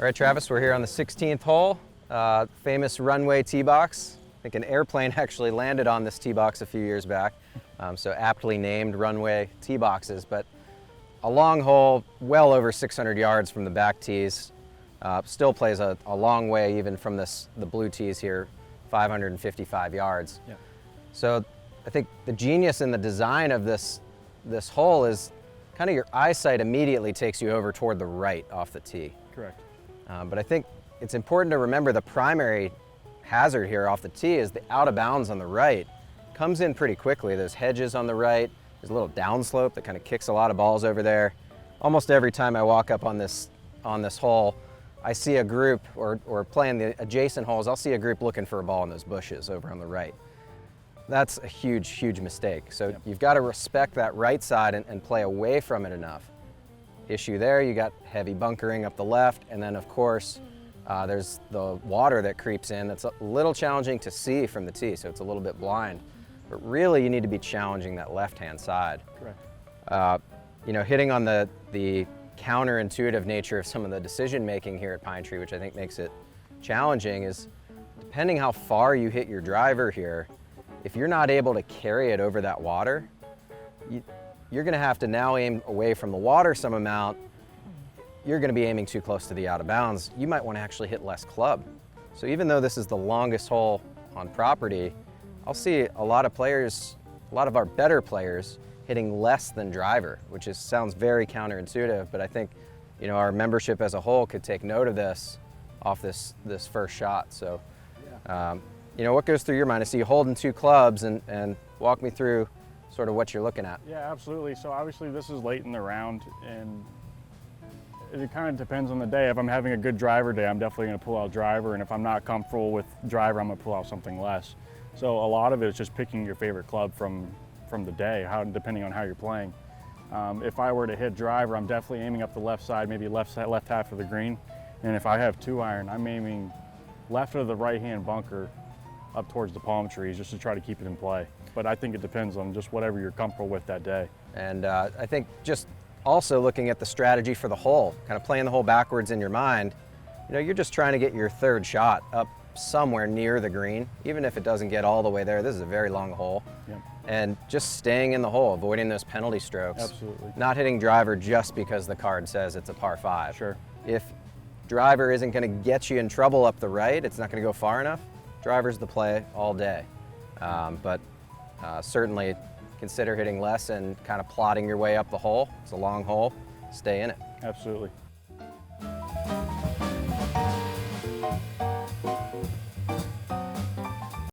All right, Travis, we're here on the 16th hole, famous runway tee box. I think an airplane actually landed on this tee box a few years back, so aptly named runway tee boxes, but a long hole, well over 600 yards from the back tees. Still plays a long way even from the blue tees here, 555 yards. Yeah. So I think the genius in the design of this hole is kind of your eyesight immediately takes you over toward the right off the tee. Correct. But I think it's important to remember the primary hazard here off the tee is the out of bounds on the right. Comes in pretty quickly. There's hedges on the right. There's a little downslope that kind of kicks a lot of balls over there. Almost every time I walk up on this hole, I see a group, or playing the adjacent holes, I'll see a group looking for a ball in those bushes over on the right. That's a huge, huge mistake. So Yep. You've got to respect that right side and play away from it enough. Issue there, you got heavy bunkering up the left, and then of course there's the water that creeps in that's a little challenging to see from the tee, so it's a little bit blind. But really you need to be challenging that left-hand side. Correct. Hitting on the counterintuitive nature of some of the decision making here at Pine Tree, which I think makes it challenging, is depending how far you hit your driver here, if you're not able to carry it over that water, you're going to have to now aim away from the water some amount. You're going to be aiming too close to the out of bounds. You might want to actually hit less club. So even though this is the longest hole on property, I'll see a lot of players, a lot of our better players, hitting less than driver, which sounds very counterintuitive, but I think our membership as a whole could take note of this off this first shot. So, what goes through your mind? I see you holding two clubs, and walk me through sort of what you're looking at. Yeah, absolutely. So obviously this is late in the round, and it kind of depends on the day. If I'm having a good driver day, I'm definitely going to pull out driver, and if I'm not comfortable with driver, I'm going to pull out something less. So a lot of it is just picking your favorite club from the day, depending on how you're playing. If I were to hit driver, I'm definitely aiming up the left side, maybe left half of the green. And if I have 2-iron, I'm aiming left of the right-hand bunker up towards the palm trees just to try to keep it in play. But I think it depends on just whatever you're comfortable with that day. And I think just also looking at the strategy for the hole, kind of playing the hole backwards in your mind, you're just trying to get your third shot up somewhere near the green, even if it doesn't get all the way there. This is a very long hole. Yep. And just staying in the hole, avoiding those penalty strokes. Absolutely. Not hitting driver just because the card says it's a par 5. Sure. If driver isn't going to get you in trouble up the right, it's not going to go far enough, driver's the play all day. But certainly consider hitting less and kind of plodding your way up the hole. It's a long hole. Stay in it. Absolutely.